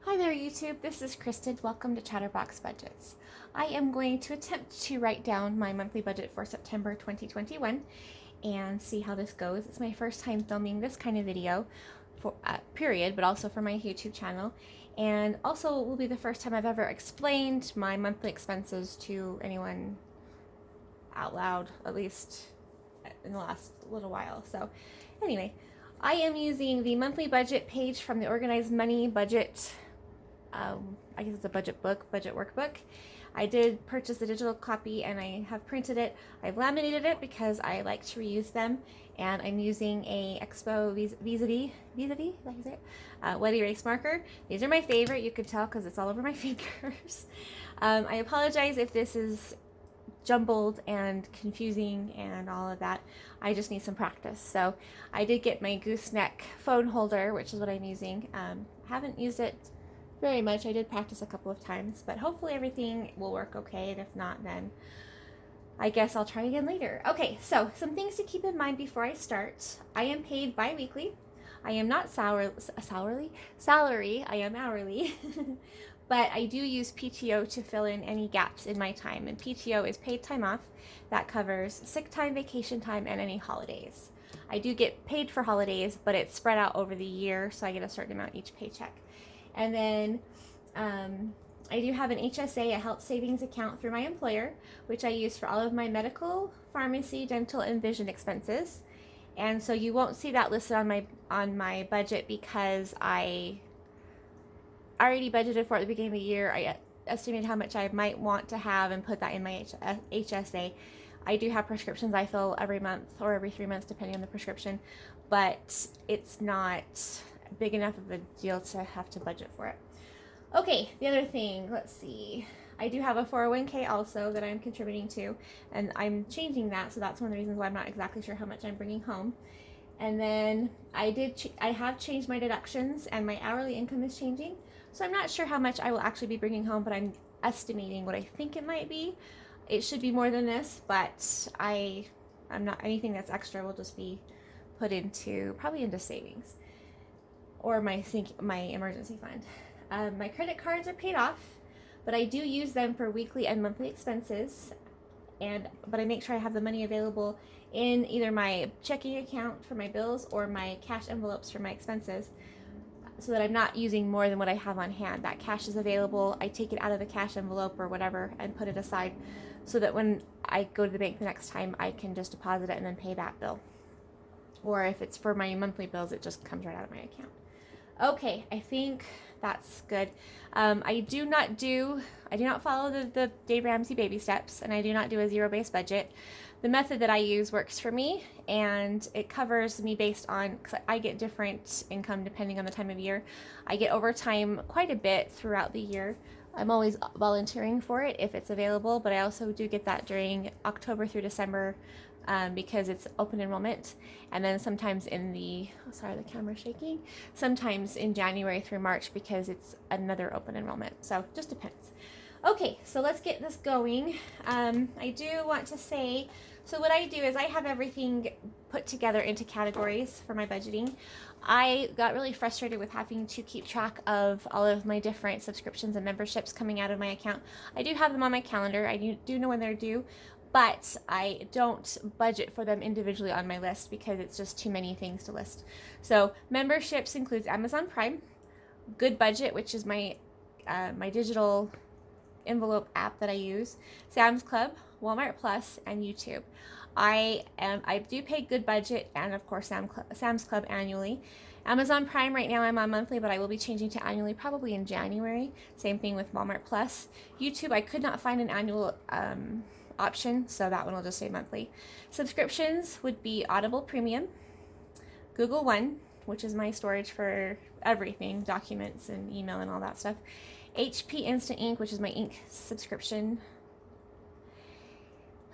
Hi there YouTube, this is Kristen. Welcome to Chatterbox Budgets. I am going to attempt to write down my monthly budget for September 2021 and see how this goes. It's my first time filming this kind of video, for period, but also for my YouTube channel. And also it will be the first time I've ever explained my monthly expenses to anyone out loud, at least in the last little while. So anyway, I am using the monthly budget page from the Organized Money Budget. I guess it's a budget workbook. I did purchase a digital copy and I have printed it. I've laminated it because I like to reuse them, and I'm using a Expo vis-a-vis, like is it? Wet erase marker. These are my favorite. You could tell because it's all over my fingers. I apologize if this is jumbled and confusing and all of that. I just need some practice. So I did get my gooseneck phone holder, which is what I'm using. Haven't used it very much. I did practice a couple of times, but hopefully everything will work okay, and if not, then I guess I'll try again later. Okay, so some things to keep in mind before I start. I am paid bi-weekly. I am not salary, I am hourly. But I do use PTO to fill in any gaps in my time, and PTO is paid time off. That covers sick time, vacation time, and any holidays. I do get paid for holidays, but it's spread out over the year, so I get a certain amount each paycheck. And then I do have an HSA, a health savings account through my employer, which I use for all of my medical, pharmacy, dental, and vision expenses. And so you won't see that listed on my budget because I already budgeted for it at the beginning of the year. I estimated how much I might want to have and put that in my HSA. I do have prescriptions I fill every month or every 3 months depending on the prescription, but it's not big enough of a deal to have to budget for it. Okay, the other thing, let's see. I do have a 401k also that I'm contributing to, and I'm changing that, so that's one of the reasons why I'm not exactly sure how much I'm bringing home. And then I have changed my deductions, and my hourly income is changing, so I'm not sure how much I will actually be bringing home, but I'm estimating what I think it might be. It should be more than this, but I'm not, anything that's extra will just be put probably into savings or my emergency fund. My credit cards are paid off, but I do use them for weekly and monthly expenses, but I make sure I have the money available in either my checking account for my bills or my cash envelopes for my expenses, so that I'm not using more than what I have on hand. That cash is available. I take it out of the cash envelope or whatever and put it aside so that when I go to the bank the next time, I can just deposit it and then pay that bill. Or if it's for my monthly bills, it just comes right out of my account. Okay, I think that's good. I do not follow the Dave Ramsey baby steps, and I do not do a zero-based budget. The method that I use works for me, and it covers me based on, because I get different income depending on the time of year. I get overtime quite a bit throughout the year. I'm always volunteering for it if it's available, but I also do get that during October through December because it's open enrollment, and then sometimes the camera's shaking, sometimes in January through March because it's another open enrollment, so it just depends. Okay, so let's get this going. I do want to say, so what I do is I have everything put together into categories for my budgeting. I got really frustrated with having to keep track of all of my different subscriptions and memberships coming out of my account. I do have them on my calendar. I do know when they're due, but I don't budget for them individually on my list because it's just too many things to list. So memberships includes Amazon Prime, Good Budget, which is my digital envelope app that I use, Sam's Club, Walmart Plus, and YouTube. I do pay Good Budget and of course Sam's Club annually. Amazon Prime right now I'm on monthly, but I will be changing to annually probably in January. Same thing with Walmart Plus. YouTube, I could not find an annual option, so that one will just stay monthly. Subscriptions would be Audible Premium, Google One, which is my storage for everything, documents and email and all that stuff, HP Instant Ink, which is my ink subscription,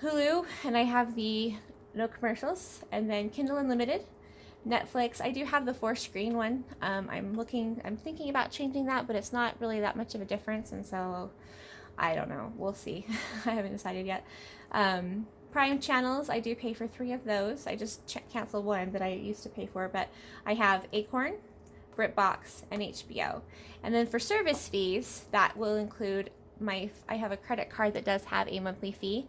Hulu, and I have the no commercials, and then Kindle Unlimited, Netflix. I do have the 4-screen one. I'm thinking about changing that, but it's not really that much of a difference, and so I don't know. We'll see. I haven't decided yet. Prime channels, I do pay for 3 of those. I just canceled one that I used to pay for, but I have Acorn, BritBox, and HBO. And then for service fees, that will include I have a credit card that does have a monthly fee,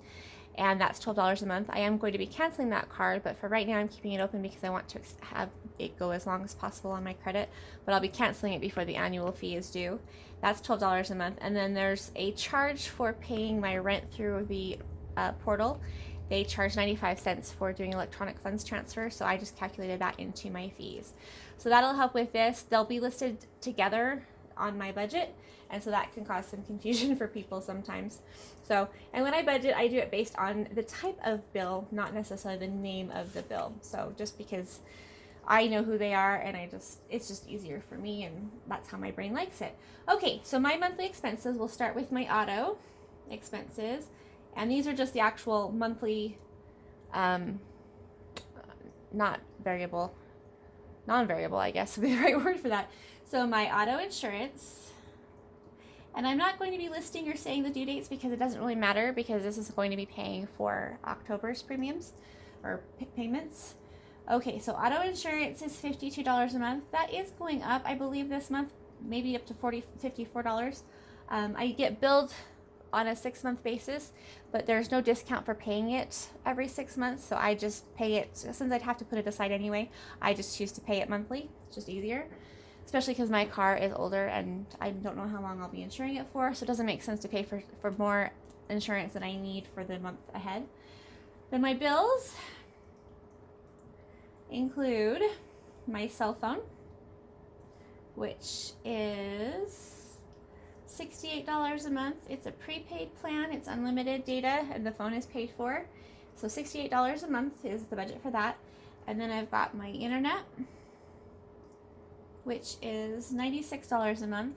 and that's $12 a month. I am going to be canceling that card, but for right now I'm keeping it open because I want to have it go as long as possible on my credit, but I'll be canceling it before the annual fee is due. That's $12 a month. And then there's a charge for paying my rent through the portal. They charge 95 cents for doing electronic funds transfer, so I just calculated that into my fees. So that'll help with this. They'll be listed together on my budget, and so that can cause some confusion for people sometimes. So, and when I budget, I do it based on the type of bill, not necessarily the name of the bill. So just because I know who they are, and it's just easier for me, and that's how my brain likes it. Okay, so my monthly expenses, we'll start with my auto expenses, and these are just the actual monthly, not variable, non-variable, I guess would be the right word for that. So my auto insurance, and I'm not going to be listing or saying the due dates because it doesn't really matter, because this is going to be paying for October's premiums or payments. Okay, so auto insurance is $52 a month. That is going up, I believe, this month, maybe up to $54. I get billed on a 6-month basis, but there's no discount for paying it every 6 months, so I just pay it. Since I'd have to put it aside anyway, I just choose to pay it monthly. It's just easier, especially because my car is older and I don't know how long I'll be insuring it for, so it doesn't make sense to pay for more insurance than I need for the month ahead. Then my bills include my cell phone, which is $68 a month. It's a prepaid plan. It's unlimited data, and the phone is paid for. So $68 a month is the budget for that. And then I've got my internet, which is $96 a month.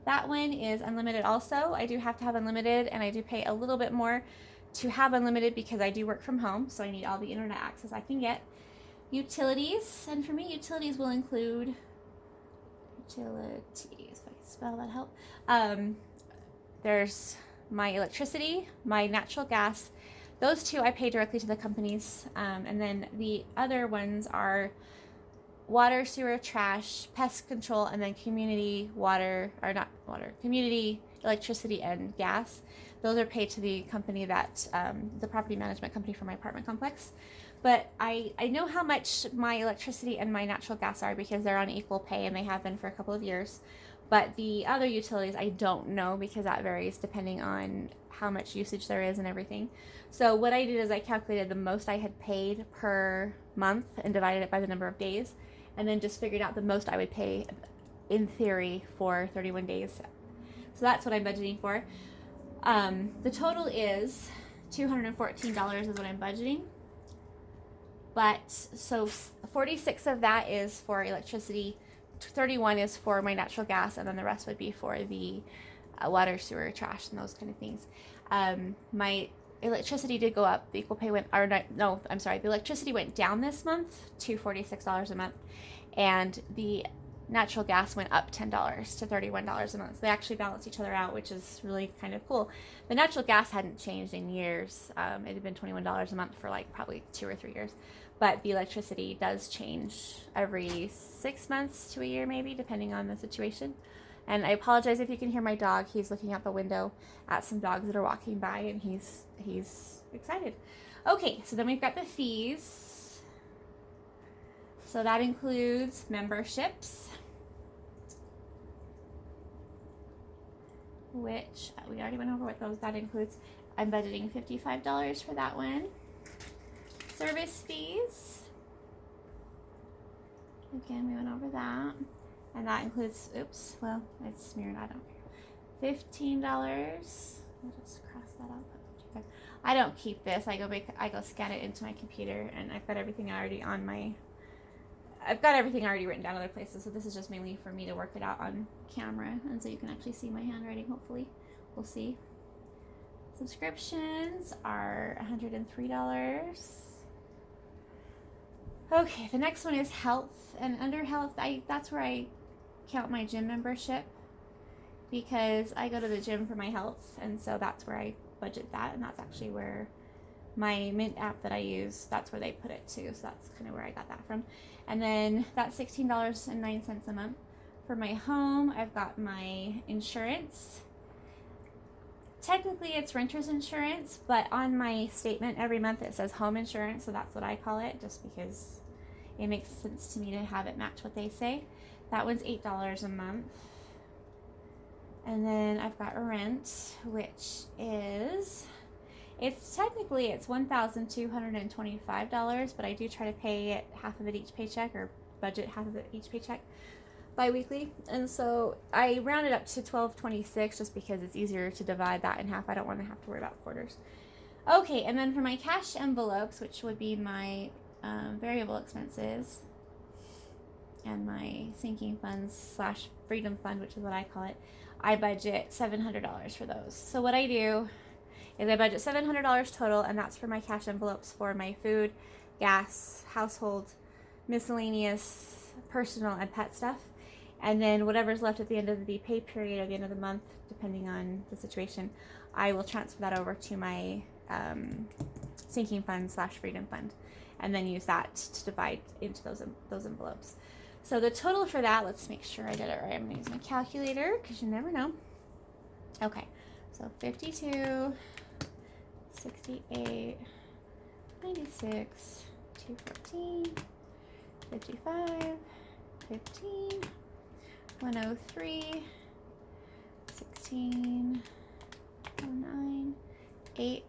That one is unlimited also. I do have to have unlimited, and I do pay a little bit more to have unlimited because I do work from home, so I need all the internet access I can get. Utilities, and for me, utilities will include utilities, if I can spell that help. There's my electricity, my natural gas. Those two I pay directly to the companies, and then the other ones are water, sewer, trash, pest control, and then community water, or not water, community electricity and gas. Those are paid to the company that, the property management company for my apartment complex. But I know how much my electricity and my natural gas are because they're on equal pay and they have been for a couple of years. But the other utilities I don't know because that varies depending on how much usage there is and everything. So what I did is I calculated the most I had paid per month and divided it by the number of days, and then just figured out the most I would pay in theory for 31 days. So that's what I'm budgeting for. The total is $214 is what I'm budgeting. But so 46 of that is for electricity, 31 is for my natural gas, and then the rest would be for the water, sewer, trash, and those kind of things. My electricity did go up. The equal pay went, or no, I'm sorry, the electricity went down this month to $46 a month, and the natural gas went up $10 to $31 a month. They actually balance each other out, which is really kind of cool. The natural gas hadn't changed in years. It had been $21 a month for like probably 2 or 3 years. But the electricity does change every 6 months to a year, maybe, depending on the situation. And I apologize if you can hear my dog. He's looking out the window at some dogs that are walking by, and he's excited. Okay, so then we've got the fees. So that includes memberships, which we already went over what that includes. I'm budgeting $55 for that one. Service fees, again, we went over that, and that includes, oops, well, it's smeared, I don't care, $15, I'll just cross that out. I don't keep this, I go scan it into my computer, and I've got everything already written down other places, so this is just mainly for me to work it out on camera, and so you can actually see my handwriting, hopefully, we'll see. Subscriptions are $103. Okay, the next one is health, and under health, that's where I count my gym membership because I go to the gym for my health, and so that's where I budget that, and that's actually where my Mint app that I use, that's where they put it too. So that's kind of where I got that from. And then that's $16.09 a month. For my home, I've got my insurance. Technically it's renter's insurance, but on my statement every month it says home insurance, so that's what I call it, just because it makes sense to me to have it match what they say. That one's $8 a month. And then I've got rent, which is, it's $1,225, but I do try to pay it half of it each paycheck, or budget half of it each paycheck bi-weekly. And so I rounded up to $12.26 just because it's easier to divide that in half. I don't want to have to worry about quarters. Okay, and then for my cash envelopes, which would be my variable expenses and my sinking funds slash freedom fund, which is what I call it, I budget $700 for those. So what I do is I budget $700 total, and that's for my cash envelopes for my food, gas, household, miscellaneous, personal, and pet stuff. And then whatever's left at the end of the pay period or the end of the month, depending on the situation, I will transfer that over to my sinking fund slash freedom fund, and then use that to divide into those envelopes. So the total for that, let's make sure I did it right. I'm going to use my calculator because you never know. Okay, so 52, 68, 96, 214, 55, 15, 103, 16, 09, 8,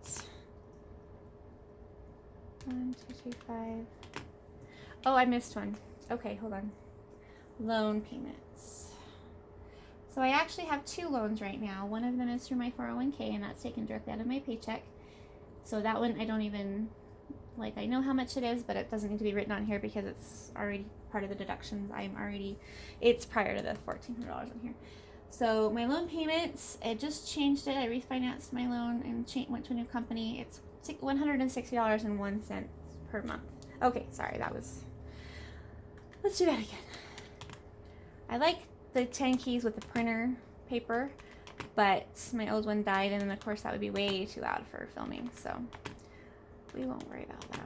1, 2, 3, 5. Oh, I missed one. Okay, hold on. Loan payments. So I actually have two loans right now. One of them is through my 401k, and that's taken directly out of my paycheck. So that one I don't even, I know how much it is, but it doesn't need to be written on here because it's already part of the deductions. It's prior to the $1,400 in here. So my loan payments, it just changed it. I refinanced my loan and went to a new company. It's $160.01 per month. Okay, sorry, let's do that again. I like the 10 keys with the printer paper, but my old one died, and then of course that would be way too loud for filming, so we won't worry about that.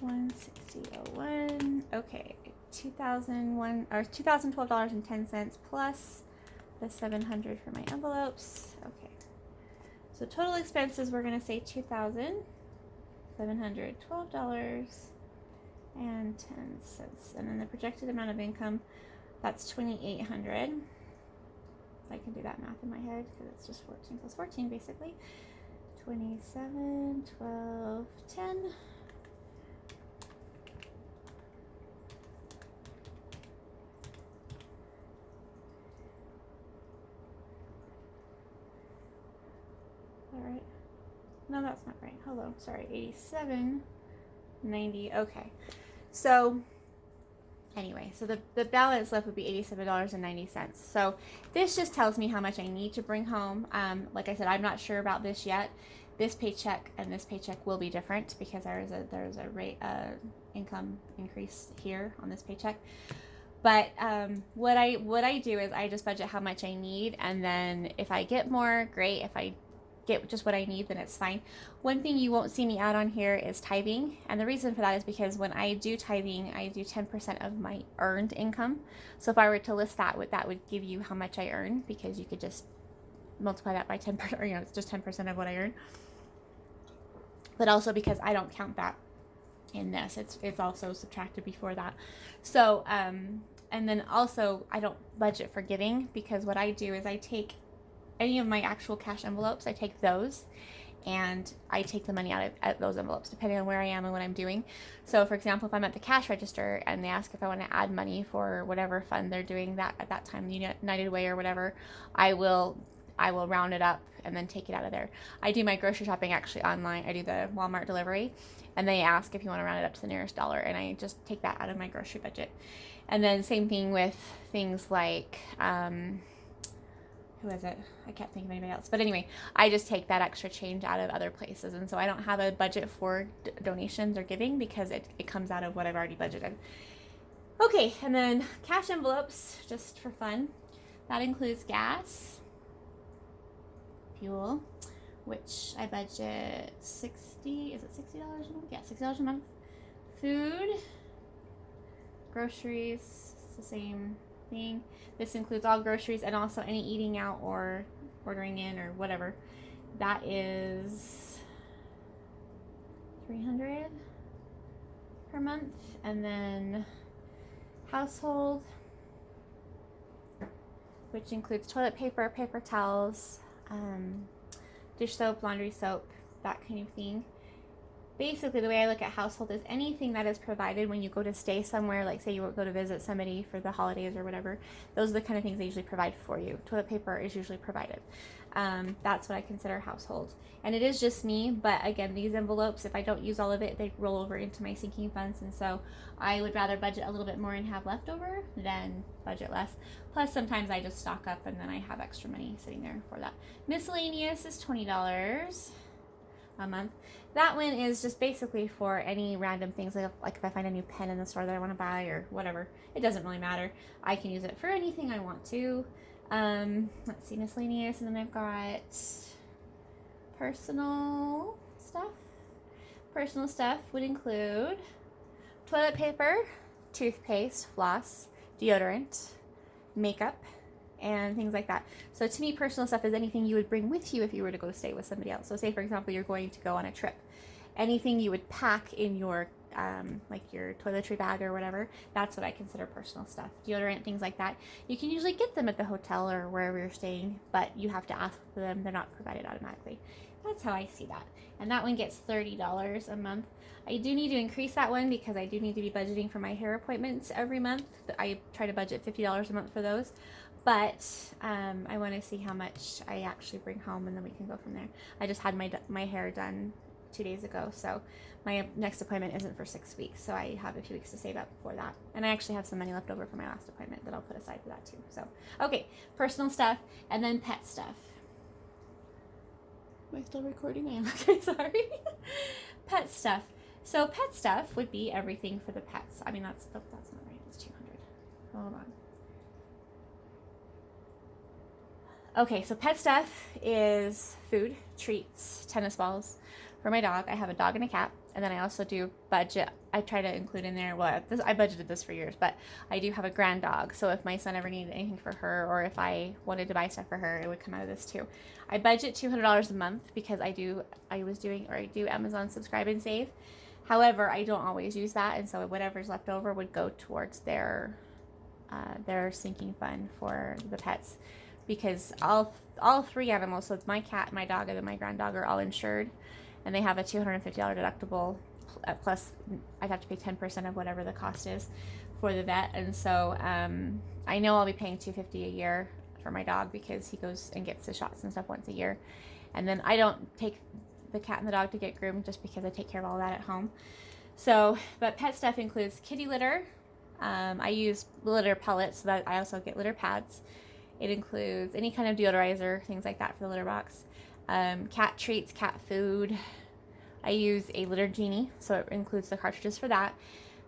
$160.01. Okay, $2,012.10 plus the $700 for my envelopes. Okay, so total expenses, we're going to say $2,712.10, and then the projected amount of income, that's $2,800. I can do that math in my head because it's just 14 plus 14 basically. 27, 12, 10. Right? No, that's not right. Hello, sorry, 87.90. Okay, so anyway, so the balance left would be $87.90. So this just tells me how much I need to bring home. Like I said, I'm not sure about this yet. This paycheck and this paycheck will be different because there's a rate income increase here on this paycheck. But what I do is I just budget how much I need, and then if I get more, great. If I get just what I need, then it's fine. One thing you won't see me out on here is tithing, and the reason for that is because when I do tithing, I do 10% of my earned income. So if I were to list that would give you how much I earn, because you could just multiply that by 10%, or it's just 10% of what I earn. But also because I don't count that in this, it's also subtracted before that. So and then also I don't budget for giving, because what I do is I take any of my actual cash envelopes, I take those, and I take the money out of those envelopes depending on where I am and what I'm doing. So for example, if I'm at the cash register and they ask if I want to add money for whatever fund they're doing that at that time, United Way or whatever, I will round it up and then take it out of there. I do my grocery shopping actually online. I do the Walmart delivery, and they ask if you want to round it up to the nearest dollar, and I just take that out of my grocery budget. And then same thing with things like who is it? I can't think of anybody else. But anyway, I just take that extra change out of other places. And so I don't have a budget for donations or giving, because it comes out of what I've already budgeted. Okay, and then cash envelopes, just for fun. That includes gas, fuel, which I budget is it $60 a month? Yeah, $60 a month. Food, groceries, it's the same thing. This includes all groceries and also any eating out or ordering in or whatever. That is $300 per month. And then household, which includes toilet paper, paper towels, dish soap, laundry soap, that kind of thing. Basically, the way I look at household is anything that is provided when you go to stay somewhere, like say you go to visit somebody for the holidays or whatever. Those are the kind of things they usually provide for you. Toilet paper is usually provided. That's what I consider household. And it is just me, but again, these envelopes, if I don't use all of it, they roll over into my sinking funds. And so I would rather budget a little bit more and have leftover than budget less. Plus, sometimes I just stock up and then I have extra money sitting there for that. Miscellaneous is $20 a month. That one is just basically for any random things, like if I find a new pen in the store that I want to buy or whatever. It doesn't really matter. I can use it for anything I want to. Let's see, miscellaneous, and then I've got personal stuff. Personal stuff would include toilet paper, toothpaste, floss, deodorant, makeup, and things like that. So to me, personal stuff is anything you would bring with you if you were to go stay with somebody else. So say, for example, you're going to go on a trip. Anything you would pack in your, like your toiletry bag or whatever, that's what I consider personal stuff. Deodorant, things like that. You can usually get them at the hotel or wherever you're staying, but you have to ask for them. They're not provided automatically. That's how I see that. And that one gets $30 a month. I do need to increase that one because I do need to be budgeting for my hair appointments every month. I try to budget $50 a month for those. But I want to see how much I actually bring home, and then we can go from there. I just had my hair done 2 days ago, so my next appointment isn't for 6 weeks, so I have a few weeks to save up for that. And I actually have some money left over for my last appointment that I'll put aside for that too. So, okay, personal stuff, and then pet stuff. Am I still recording? I am. Okay, sorry. Pet stuff. So pet stuff would be everything for the pets. I mean, that's not right. It's 200. Hold on. Okay, so pet stuff is food, treats, tennis balls. For my dog, I have a dog and a cat, and then I also do budget. I try to include in there, well, I budgeted this for years, but I do have a grand dog. So if my son ever needed anything for her, or if I wanted to buy stuff for her, it would come out of this too. I budget $200 a month because I do Amazon Subscribe and Save. However, I don't always use that, and so whatever's left over would go towards their sinking fund for the pets. Because all three animals, so it's my cat, my dog, and then my grand dog, are all insured, and they have a $250 deductible, plus I'd have to pay 10% of whatever the cost is for the vet. And so I know I'll be paying $250 a year for my dog because he goes and gets the shots and stuff once a year. And then I don't take the cat and the dog to get groomed just because I take care of all that at home. So, but pet stuff includes kitty litter. I use litter pellets, so that I also get litter pads. It includes any kind of deodorizer, things like that for the litter box. Cat treats, cat food. I use a litter genie, so it includes the cartridges for that.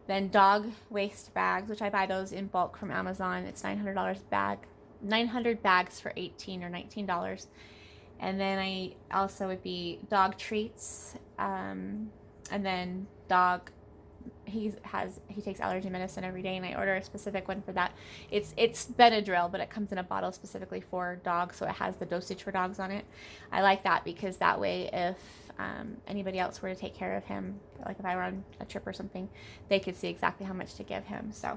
Then dog waste bags, which I buy those in bulk from Amazon. It's $900 bag, 900 bags for $18 or $19. And then I also would be dog treats, and then dog. He takes allergy medicine every day, and I order a specific one for that. It's Benadryl, but it comes in a bottle specifically for dogs, so it has the dosage for dogs on it. I like that because that way, if anybody else were to take care of him, like if I were on a trip or something, they could see exactly how much to give him. So,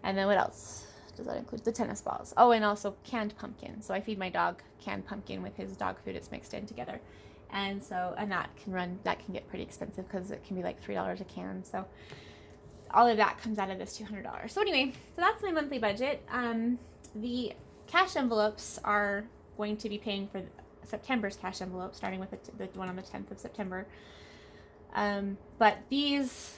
and then what else does that include? The tennis balls. Oh, and also canned pumpkin. So I feed my dog canned pumpkin with his dog food. It's mixed in together. And so, and that can get pretty expensive because it can be like $3 a can. So all of that comes out of this $200. So anyway, so that's my monthly budget. The cash envelopes are going to be paying for September's cash envelope, starting with the one on the 10th of September. But these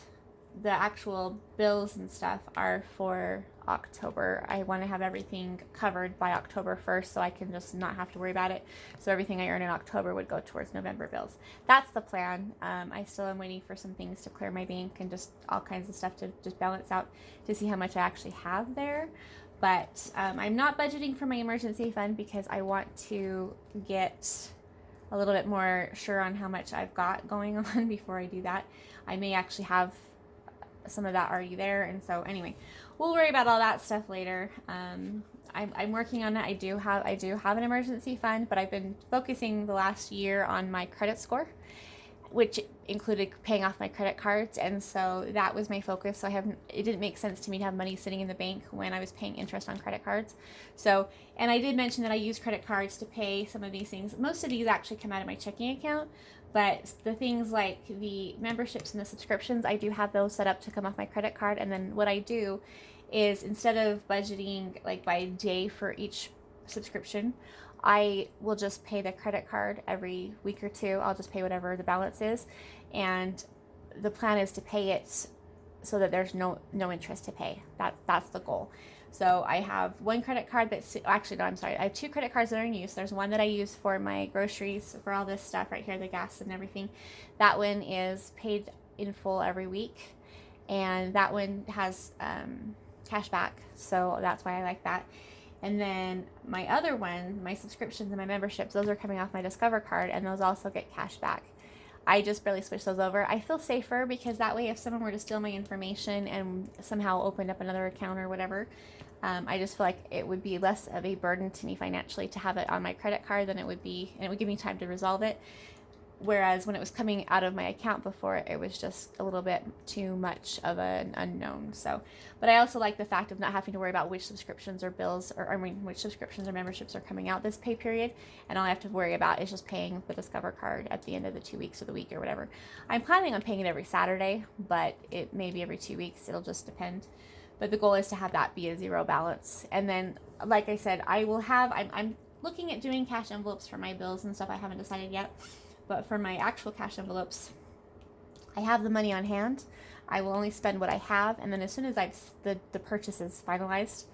the actual bills and stuff are for October. I want to have everything covered by October 1st so I can just not have to worry about it. So everything I earn in October would go towards November bills. That's the plan. I still am waiting for some things to clear my bank and just all kinds of stuff to just balance out to see how much I actually have there. But I'm not budgeting for my emergency fund because I want to get a little bit more sure on how much I've got going on before I do that. I may actually have some of that already there, and so anyway, we'll worry about all that stuff later. I'm working on it. I do have an emergency fund, but I've been focusing the last year on my credit score, which included paying off my credit cards, and so that was my focus. So it didn't make sense to me to have money sitting in the bank when I was paying interest on credit cards. So, and I did mention that I use credit cards to pay some of these things. Most of these actually come out of my checking account, but the things like the memberships and the subscriptions, I do have those set up to come off my credit card. And then what I do is, instead of budgeting like by day for each subscription, I will just pay the credit card every week or two. I'll just pay whatever the balance is. And the plan is to pay it so that there's no interest to pay. That's the goal. So I have one credit card that's, actually no, I'm sorry. I have two credit cards that are in use. There's one that I use for my groceries, for all this stuff right here, the gas and everything. That one is paid in full every week. And that one has cash back. So that's why I like that. And then my other one, my subscriptions and my memberships, those are coming off my Discover card, and those also get cash back. I just barely switch those over. I feel safer because that way if someone were to steal my information and somehow opened up another account or whatever, I just feel like it would be less of a burden to me financially to have it on my credit card than it would be, and it would give me time to resolve it. Whereas when it was coming out of my account before, it was just a little bit too much of an unknown. So, but I also like the fact of not having to worry about which subscriptions or bills, or which subscriptions or memberships are coming out this pay period. And all I have to worry about is just paying the Discover card at the end of the 2 weeks or the week or whatever. I'm planning on paying it every Saturday, but it may be every 2 weeks. It'll just depend. But the goal is to have that be a zero balance. And then, like I said, I'm looking at doing cash envelopes for my bills and stuff. I haven't decided yet. But for my actual cash envelopes, I have the money on hand. I will only spend what I have, and then as soon as the purchase is finalized,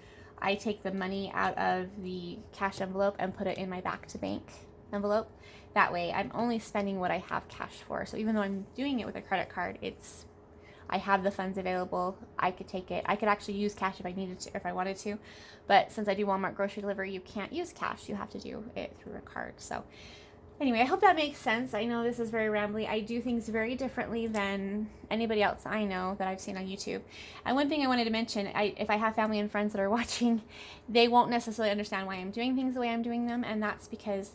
I take the money out of the cash envelope and put it in my back to bank envelope. That way, I'm only spending what I have cash for. So even though I'm doing it with a credit card, I have the funds available. I could take it. I could actually use cash if I needed to, if I wanted to. But since I do Walmart grocery delivery, you can't use cash. You have to do it through a card. So anyway, I hope that makes sense. I know this is very rambly. I do things very differently than anybody else I know that I've seen on YouTube. And one thing I wanted to mention, if I have family and friends that are watching, they won't necessarily understand why I'm doing things the way I'm doing them, and that's because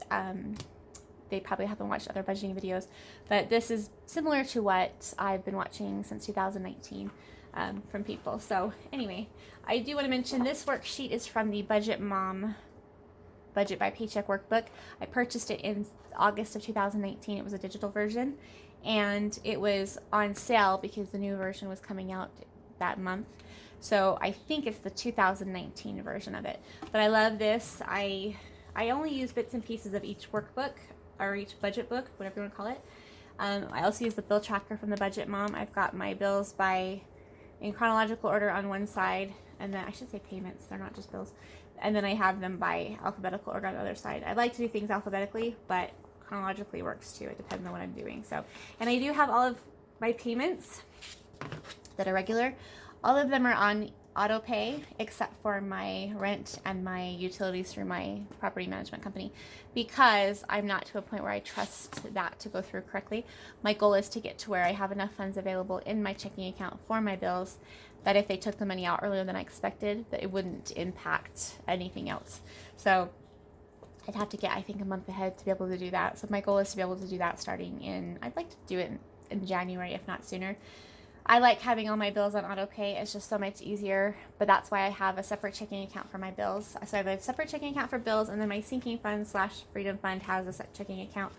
they probably haven't watched other budgeting videos. But this is similar to what I've been watching since 2019 from people. So anyway, I do want to mention this worksheet is from the Budget Mom Budget by Paycheck workbook. I purchased it in August of 2019. It was a digital version, and it was on sale because the new version was coming out that month. So I think it's the 2019 version of it. But I love this. I only use bits and pieces of each workbook, or each budget book, whatever you want to call it. I also use the bill tracker from the Budget Mom. I've got my bills in chronological order on one side, and then I should say payments, they're not just bills. And then I have them by alphabetical order on the other side. I like to do things alphabetically, but chronologically works too. It depends on what I'm doing. So, and I do have all of my payments that are regular. All of them are on auto pay except for my rent and my utilities through my property management company, because I'm not to a point where I trust that to go through correctly. My goal is to get to where I have enough funds available in my checking account for my bills that if they took the money out earlier than I expected, that it wouldn't impact anything else. So I'd have to get, I think, a month ahead to be able to do that. So my goal is to be able to do that starting I'd like to do it in January, if not sooner. I like having all my bills on auto pay. It's just so much easier, but that's why I have a separate checking account for my bills. So I have a separate checking account for bills, and then my sinking fund / freedom fund has a set checking account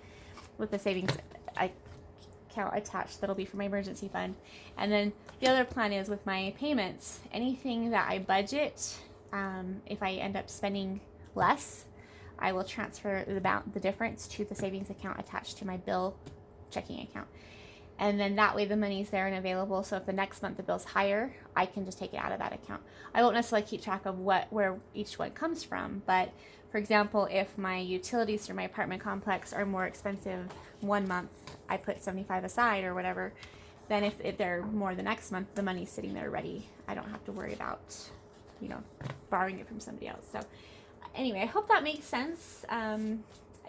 with the savings account attached that'll be for my emergency fund. And then the other plan is with my payments, anything that I budget, if I end up spending less, I will transfer the difference to the savings account attached to my bill checking account. And then that way the money's there and available. So if the next month the bill's higher, I can just take it out of that account. I won't necessarily keep track of where each one comes from, but for example, if my utilities through my apartment complex are more expensive one month, I put 75 aside or whatever. Then if they're more the next month, the money's sitting there ready. I don't have to worry about, you know, borrowing it from somebody else. So anyway, I hope that makes sense.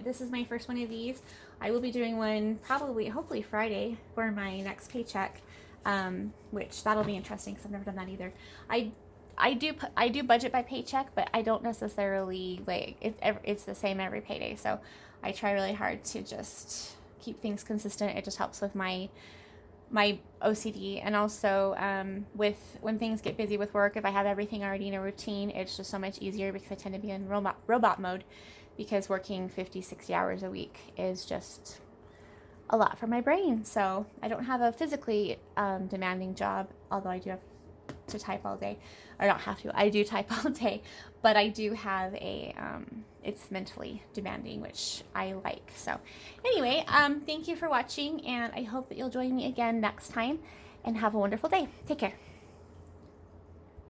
This is my first one of these. I will be doing one hopefully Friday for my next paycheck, which that'll be interesting because I've never done that either. I do budget by paycheck, but I don't necessarily like it's the same every payday. So I try really hard to just keep things consistent. It just helps with my OCD, and also with when things get busy with work, if I have everything already in a routine, it's just so much easier because I tend to be in robot mode, because working 50-60 hours a week is just a lot for my brain. So I don't have a physically demanding job, although I do have to type all day, or not have to, I do type all day, but I do have a it's mentally demanding, which I like. So anyway, thank you for watching, and I hope that you'll join me again next time, and have a wonderful day. Take care.